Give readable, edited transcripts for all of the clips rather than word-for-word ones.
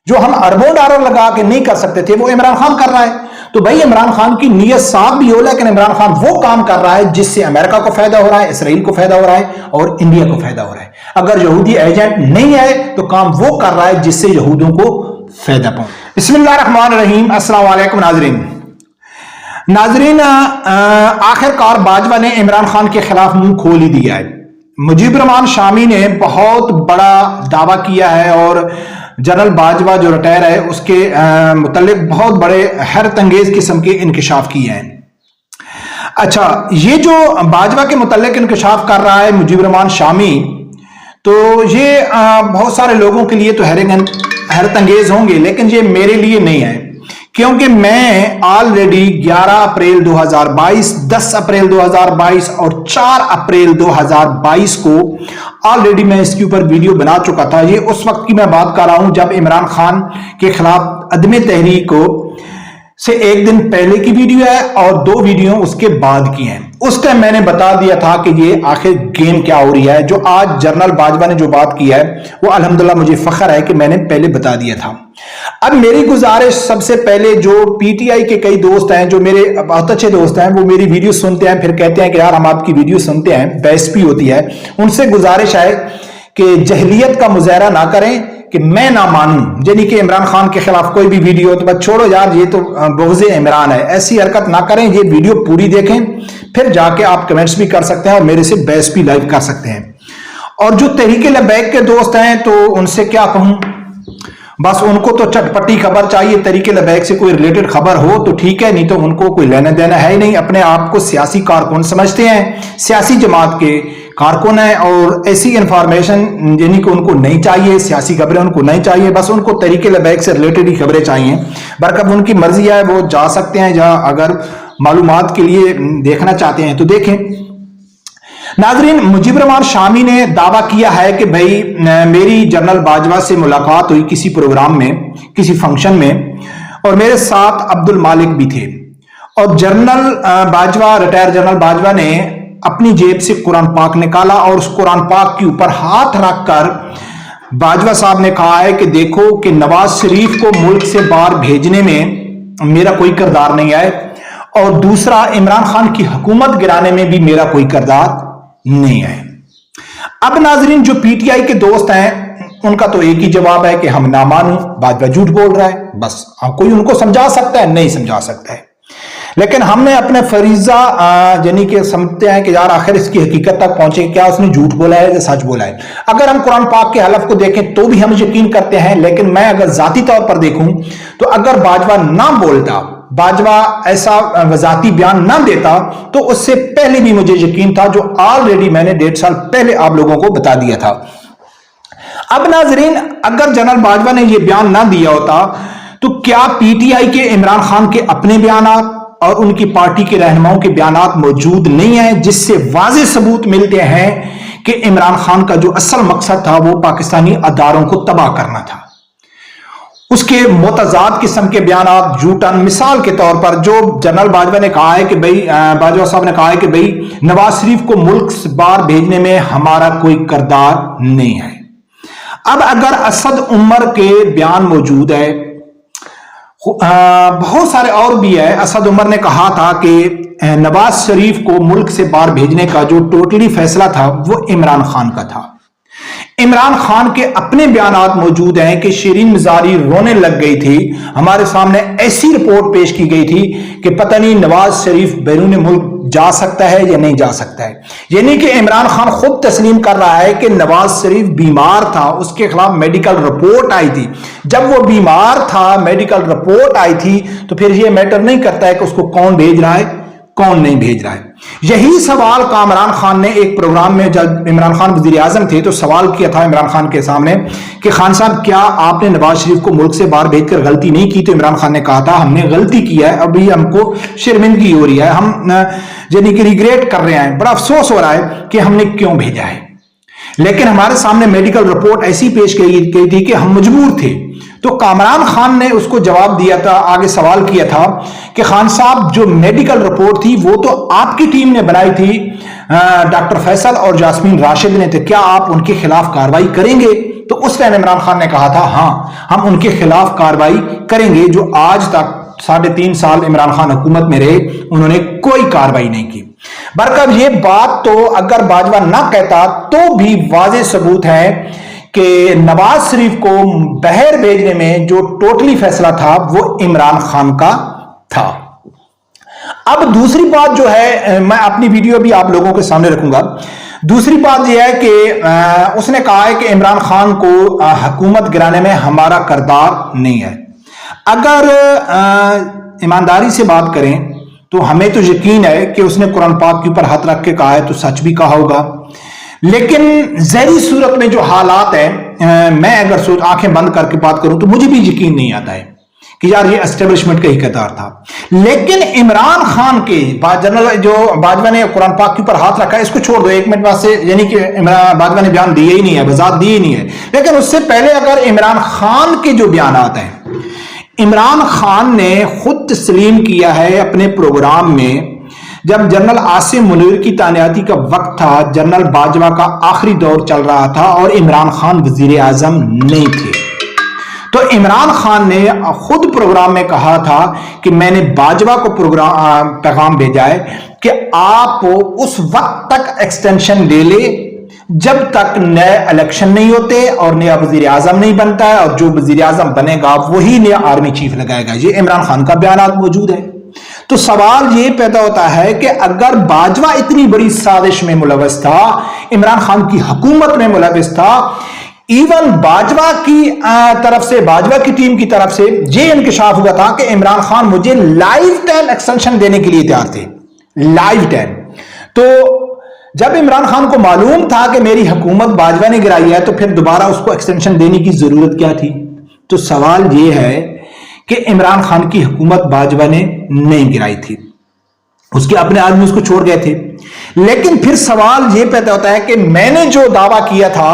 جو ہم اربوں ڈالر لگا کے نہیں کر سکتے تھے وہ عمران خان کر رہا ہے. تو بھائی عمران خان کی نیت صاف بھی ہو لیکن عمران خان وہ کام کر رہا ہے جس سے امریکہ کو فائدہ ہو رہا ہے, اسرائیل کو فائدہ ہو رہا ہے اور انڈیا کو فائدہ ہو رہا ہے. اگر یہودی ایجنٹ نہیں ہے تو کام وہ کر رہا ہے جس سے یہودوں کو فائدہ پہنچے. بسم اللہ الرحمن الرحیم. السلام علیکم ناظرین, آخر کار باجوہ نے عمران خان کے خلاف منہ کھول ہی دیا ہے. مجیب الرحمان شامی نے بہت بڑا دعویٰ کیا ہے اور جنرل باجوہ جو ریٹائر ہے اس کے متعلق بہت بڑے حیرت انگیز قسم کے انکشاف کیے ہیں. اچھا, یہ جو باجوہ کے متعلق انکشاف کر رہا ہے مجیب الرحمان شامی, تو یہ بہت سارے لوگوں کے لیے تو حیرت انگیز ہوں گے, لیکن یہ میرے لیے نہیں ہے, کیونکہ میں آلریڈی 11 اپریل 2022, 10 اپریل 2022 اور 4 اپریل 2022 کو آلریڈی میں اس کے اوپر ویڈیو بنا چکا تھا. یہ اس وقت کی میں بات کر رہا ہوں جب عمران خان کے خلاف عدم تحریک کو سے ایک دن پہلے کی ویڈیو ہے اور 2 ویڈیو اس کے بعد کی ہیں. اس ٹائم میں نے بتا دیا تھا کہ یہ آخر گیم کیا ہو رہی ہے. جو آج جنرل باجوہ نے جو بات کی ہے وہ الحمدللہ مجھے فخر ہے کہ میں نے پہلے بتا دیا تھا. اب میری گزارش سب سے پہلے جو پی ٹی آئی کے کئی دوست ہیں جو میرے بہت اچھے دوست ہیں وہ میری ویڈیو سنتے ہیں پھر کہتے ہیں کہ یار ہم آپ کی ویڈیو سنتے ہیں, بحث بھی ہوتی ہے, ان سے گزارش ہے کہ جہلیت کا مظاہرہ نہ کریں کہ میں نہ مانوں, یعنی کہ عمران خان کے خلاف کوئی بھی ویڈیو تو بس چھوڑو یار یہ تو بغض عمران ہے, ایسی حرکت نہ کریں. یہ ویڈیو پوری دیکھیں پھر جا کے آپ کمنٹس بھی کر سکتے ہیں اور میرے سے بحث بھی لائیو کر سکتے ہیں. اور جو تحریک لبیک کے دوست ہیں تو ان سے کیا کہوں, بس ان کو تو چٹپٹی خبر چاہیے. تحریک لبیک سے کوئی ریلیٹڈ خبر ہو تو ٹھیک ہے, نہیں تو ان کو کوئی لینا دینا ہے ہی نہیں. اپنے آپ کو سیاسی کارکن سمجھتے ہیں, سیاسی جماعت کے کارکن ہیں, اور ایسی انفارمیشن یعنی کہ ان کو نہیں چاہیے, سیاسی خبریں ان کو نہیں چاہیے, بس ان کو تحریک لبیک سے ریلیٹڈ ہی خبریں چاہیے. برکب ان کی مرضی ہے, وہ جا سکتے ہیں جہاں اگر معلومات کے لیے دیکھنا چاہتے ہیں تو دیکھیں. ناظرین, مجیب الرحمان شامی نے دعویٰ کیا ہے کہ بھائی میری جنرل باجوہ سے ملاقات ہوئی کسی پروگرام میں, کسی فنکشن میں, اور میرے ساتھ عبد المالک بھی تھے, اور general Bajwa, retire general Bajwa نے اپنی جیب سے قرآن پاک نکالا اور اس قرآن پاک کے اوپر ہاتھ رکھ کر باجوہ صاحب نے کہا ہے کہ دیکھو کہ نواز شریف کو ملک سے باہر بھیجنے میں میرا کوئی کردار نہیں ہے, اور دوسرا عمران خان کی حکومت گرانے میں بھی میرا کوئی کردار نہیں ہے. اب ناظرین, جو پی ٹی آئی کے دوست ہیں ان کا تو ایک ہی جواب ہے کہ ہم نہ مانوں, باجوہ جھوٹ بول رہا ہے. بس کوئی ان کو سمجھا سکتا ہے, نہیں سمجھا سکتا ہے, لیکن ہم نے اپنے فریضہ یعنی کہ سمجھتے ہیں کہ یار آخر اس کی حقیقت تک پہنچے, کیا اس نے جھوٹ بولا ہے یا سچ بولا ہے. اگر ہم قرآن پاک کے حلف کو دیکھیں تو بھی ہم یقین کرتے ہیں, لیکن میں اگر ذاتی طور پر دیکھوں تو اگر باجوہ نہ بولتا, باجوہ ایسا وضاحتی بیان نہ دیتا تو اس سے پہلے بھی مجھے یقین تھا, جو آلریڈی میں نے 1.5 سال پہلے آپ لوگوں کو بتا دیا تھا. اب ناظرین, اگر جنرل باجوہ نے یہ بیان نہ دیا ہوتا تو کیا پی ٹی آئی کے عمران خان کے اپنے بیانات اور ان کی پارٹی کے رہنماؤں کے بیانات موجود نہیں ہیں جس سے واضح ثبوت ملتے ہیں کہ عمران خان کا جو اصل مقصد تھا وہ پاکستانی اداروں کو تباہ کرنا تھا. اس کے متضاد قسم کے بیانات جھوٹن, مثال کے طور پر جو جنرل باجوہ نے کہا ہے کہ بھائی, باجوہ صاحب نے کہا ہے کہ بھائی نواز شریف کو ملک سے باہر بھیجنے میں ہمارا کوئی کردار نہیں ہے. اب اگر اسد عمر کے بیان موجود ہے, بہت سارے اور بھی ہے. اسد عمر نے کہا تھا کہ نواز شریف کو ملک سے باہر بھیجنے کا جو ٹوٹلی فیصلہ تھا وہ عمران خان کا تھا. عمران خان کے اپنے بیانات موجود ہیں کہ شیرین مزاری رونے لگ گئی تھی, ہمارے سامنے ایسی رپورٹ پیش کی گئی تھی کہ پتہ نہیں نواز شریف بیرون ملک جا سکتا ہے یا نہیں جا سکتا ہے. یعنی کہ عمران خان خود تسلیم کر رہا ہے کہ نواز شریف بیمار تھا, اس کے خلاف میڈیکل رپورٹ آئی تھی. جب وہ بیمار تھا, میڈیکل رپورٹ آئی تھی, تو پھر یہ میٹر نہیں کرتا ہے کہ اس کو کون بھیج رہا ہے کون نہیں بھیج رہا ہے. یہی سوال کامران خان نے ایک پروگرام میں, جب عمران خان وزیر اعظم تھے, تو سوال کیا تھا عمران خان کے سامنے کہ خان صاحب کیا آپ نے نواز شریف کو ملک سے باہر بھیج کر غلطی نہیں کی؟ تو عمران خان نے کہا تھا ہم نے غلطی کی ہے, ابھی ہم کو شرمندگی ہو رہی ہے, ہم یعنی کہ ریگریٹ کر رہے ہیں, بڑا افسوس ہو رہا ہے کہ ہم نے کیوں بھیجا ہے. لیکن ہمارے سامنے میڈیکل رپورٹ ایسی پیش کی گئی تھی کہ ہم مجبور تھے. تو کامران خان نے اس کو جواب دیا تھا, آگے سوال کیا تھا کہ خان صاحب جو میڈیکل رپورٹ تھی وہ تو آپ کی ٹیم نے بنائی تھی, ڈاکٹر فیصل اور جاسمین راشد نے, تو کیا آپ ان کے خلاف کارروائی کریں گے؟ تو اس ٹائم عمران خان نے کہا تھا ہاں ہم ان کے خلاف کارروائی کریں گے جو آج تک 3.5 سال عمران خان حکومت میں رہے انہوں نے کوئی کارروائی نہیں کی۔ برکب یہ بات تو اگر باجوہ نہ کہتا تو بھی واضح ثبوت ہے کہ نواز شریف کو بحر بھیجنے میں جو ٹوٹلی فیصلہ تھا وہ عمران خان کا تھا۔ اب دوسری بات جو ہے میں اپنی ویڈیو بھی آپ لوگوں کے سامنے رکھوں گا، دوسری بات یہ ہے کہ اس نے کہا ہے کہ عمران خان کو حکومت گرانے میں ہمارا کردار نہیں ہے۔ اگر ایمانداری سے بات کریں تو ہمیں تو یقین ہے کہ اس نے قرآن پاک کے اوپر ہاتھ رکھ کے کہا ہے تو سچ بھی کہا ہوگا، لیکن ظاہری صورت میں جو حالات ہیں میں اگر آنکھیں بند کر کے بات کروں تو مجھے بھی یقین نہیں آتا ہے کہ یار یہ اسٹیبلشمنٹ کا ہی کردار تھا۔ لیکن عمران خان کے جنرل جو باجوہ نے قرآن پاک کے اوپر ہاتھ رکھا ہے اس کو چھوڑ دو ایک منٹ واسطے، یعنی کہ باجوہ نے بیان دیے ہی نہیں ہے، وضاحت دی ہی نہیں ہے، لیکن اس سے پہلے اگر عمران خان کے جو بیانات ہیں، عمران خان نے خود تسلیم کیا ہے اپنے پروگرام میں جب جنرل عاصم منیر کی تعیناتی کا وقت تھا، جنرل باجوہ کا آخری دور چل رہا تھا اور عمران خان وزیر اعظم نہیں تھے، تو عمران خان نے خود پروگرام میں کہا تھا کہ میں نے باجوہ کو پیغام بھیجا ہے کہ آپ اس وقت تک ایکسٹینشن لے لے جب تک نئے الیکشن نہیں ہوتے اور نیا وزیر اعظم نہیں بنتا ہے، اور جو وزیر اعظم بنے گا وہی نیا آرمی چیف لگائے گا۔ یہ عمران خان کا بیانات موجود ہے۔ تو سوال یہ پیدا ہوتا ہے کہ اگر باجوہ اتنی بڑی سازش میں ملوث تھا، عمران خان کی حکومت میں ملوث تھا، ایون باجوہ کی طرف سے، باجوہ کی ٹیم کی طرف سے یہ انکشاف ہوا تھا کہ عمران خان مجھے لائف ٹائم ایکسٹینشن دینے کے لیے تیار تھے، لائف ٹائم۔ تو جب عمران خان کو معلوم تھا کہ میری حکومت باجوہ نے گرائی ہے تو پھر دوبارہ اس کو ایکسٹینشن دینے کی ضرورت کیا تھی؟ تو سوال یہ ہے کہ عمران خان کی حکومت باجوہ نے نہیں گرائی تھی، اس کے اپنے آدمی اس کو چھوڑ گئے تھے۔ لیکن پھر سوال یہ پیدا ہوتا ہے کہ میں نے جو دعویٰ کیا تھا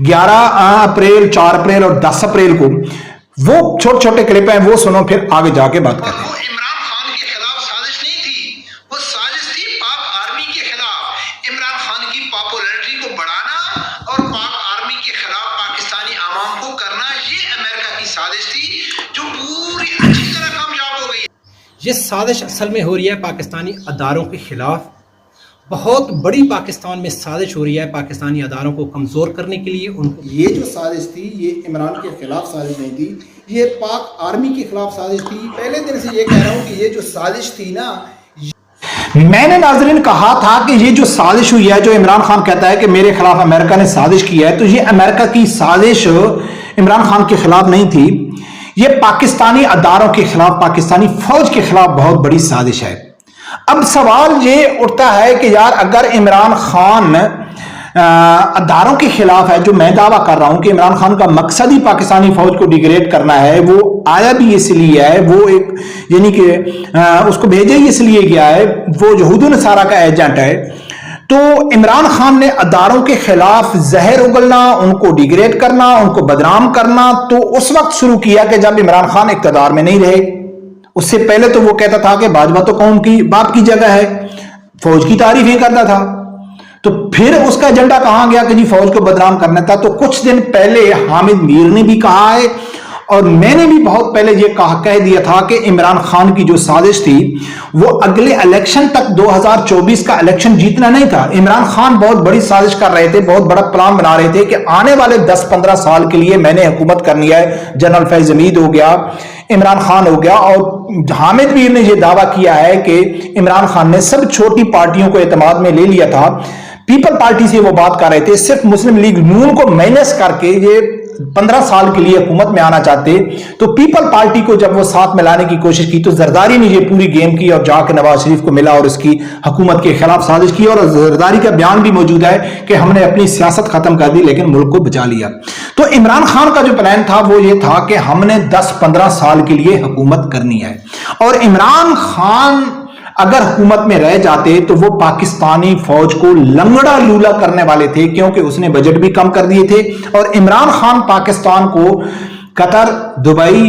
11 اپریل، 4 اپریل اور 10 اپریل کو، وہ چھوٹے چھوٹے کلپ ہیں، وہ سنو پھر آگے جا کے بات کرتے ہیں۔ عمران خان کے خلاف سازش نہیں تھی، وہ سازش تھی پاک آرمی کے خلاف، عمران خان کی پاپولیرٹی کو بڑھانا اور پاک آرمی کے خلاف پاکستانی عوام کو کرنا، یہ امریکہ کی سازش تھی جو پوری اچھی طرح کامیاب ہو گئی۔ یہ سازش اصل میں ہو رہی ہے پاکستانی اداروں کے خلاف، بہت بڑی پاکستان میں سازش ہو رہی ہے پاکستانی اداروں کو کمزور کرنے کے لیے۔ یہ جو سازش تھی یہ عمران کے خلاف سازش نہیں تھی، یہ پاک آرمی کے خلاف سازش تھی۔ پہلے دن سے یہ کہہ رہا ہوں کہ یہ جو سازش تھی نا، میں نے ناظرین کہا تھا کہ یہ جو سازش ہوئی ہے، جو عمران خان کہتا ہے کہ میرے خلاف امریکہ نے سازش کی ہے، تو یہ امریکہ کی سازش عمران خان کے خلاف نہیں تھی، یہ پاکستانی اداروں کے خلاف، پاکستانی فوج کے خلاف بہت بڑی سازش ہے۔ اب سوال یہ اٹھتا ہے کہ یار اگر عمران خان اداروں کے خلاف ہے، جو میں دعویٰ کر رہا ہوں کہ عمران خان کا مقصد ہی پاکستانی فوج کو ڈیگریڈ کرنا ہے، وہ آیا بھی اس لیے ہے، وہ ایک یعنی کہ اس کو بھیجا ہی اس لیے گیا ہے، وہ یہود و نصارہ کا ایجنٹ ہے، تو عمران خان نے اداروں کے خلاف زہر اگلنا، ان کو ڈیگریڈ کرنا، ان کو بدنام کرنا تو اس وقت شروع کیا کہ جب عمران خان اقتدار میں نہیں رہے۔ اس سے پہلے تو وہ کہتا تھا کہ باجوہ تو قوم کی باپ کی جگہ ہے، فوج کی تعریفیں کرتا تھا، تو پھر اس کا ایجنڈا کہاں گیا کہ جی فوج کو بدنام کرنا تھا۔ تو کچھ دن پہلے حامد میر نے بھی کہا ہے اور میں نے بھی بہت پہلے یہ کہہ دیا تھا کہ عمران خان کی جو سازش تھی وہ اگلے الیکشن تک 2024 کا الیکشن جیتنا نہیں تھا۔ عمران خان بہت بڑی سازش کر رہے تھے، بہت بڑا پلان بنا رہے تھے کہ آنے والے 10-15 سال کے لیے میں نے حکومت کرنی ہے۔ جنرل فیض حمید ہو گیا، عمران خان ہو گیا، اور حامد میر نے یہ دعویٰ کیا ہے کہ عمران خان نے سب چھوٹی پارٹیوں کو اعتماد میں لے لیا تھا۔ پیپل پارٹی سے وہ بات کر رہے تھے، صرف مسلم لیگ نون کو مائنس کر کے یہ 15 سال کے لیے حکومت میں آنا چاہتے، تو پیپل پارٹی کو جب وہ ساتھ میں لانے کی کوشش کی تو زرداری نے یہ پوری گیم کی اور جا کے نواز شریف کو ملا اور اس کی حکومت کے خلاف سازش کی، اور زرداری کا بیان بھی موجود ہے کہ ہم نے اپنی سیاست ختم کر دی لیکن ملک کو بچا لیا۔ تو عمران خان کا جو پلان تھا وہ یہ تھا کہ ہم نے 10-15 سال کے لیے حکومت کرنی ہے، اور عمران خان اگر حکومت میں رہ جاتے تو وہ پاکستانی فوج کو لنگڑا لولا کرنے والے تھے، کیونکہ اس نے بجٹ بھی کم کر دیے تھے، اور عمران خان پاکستان کو قطر، دبئی،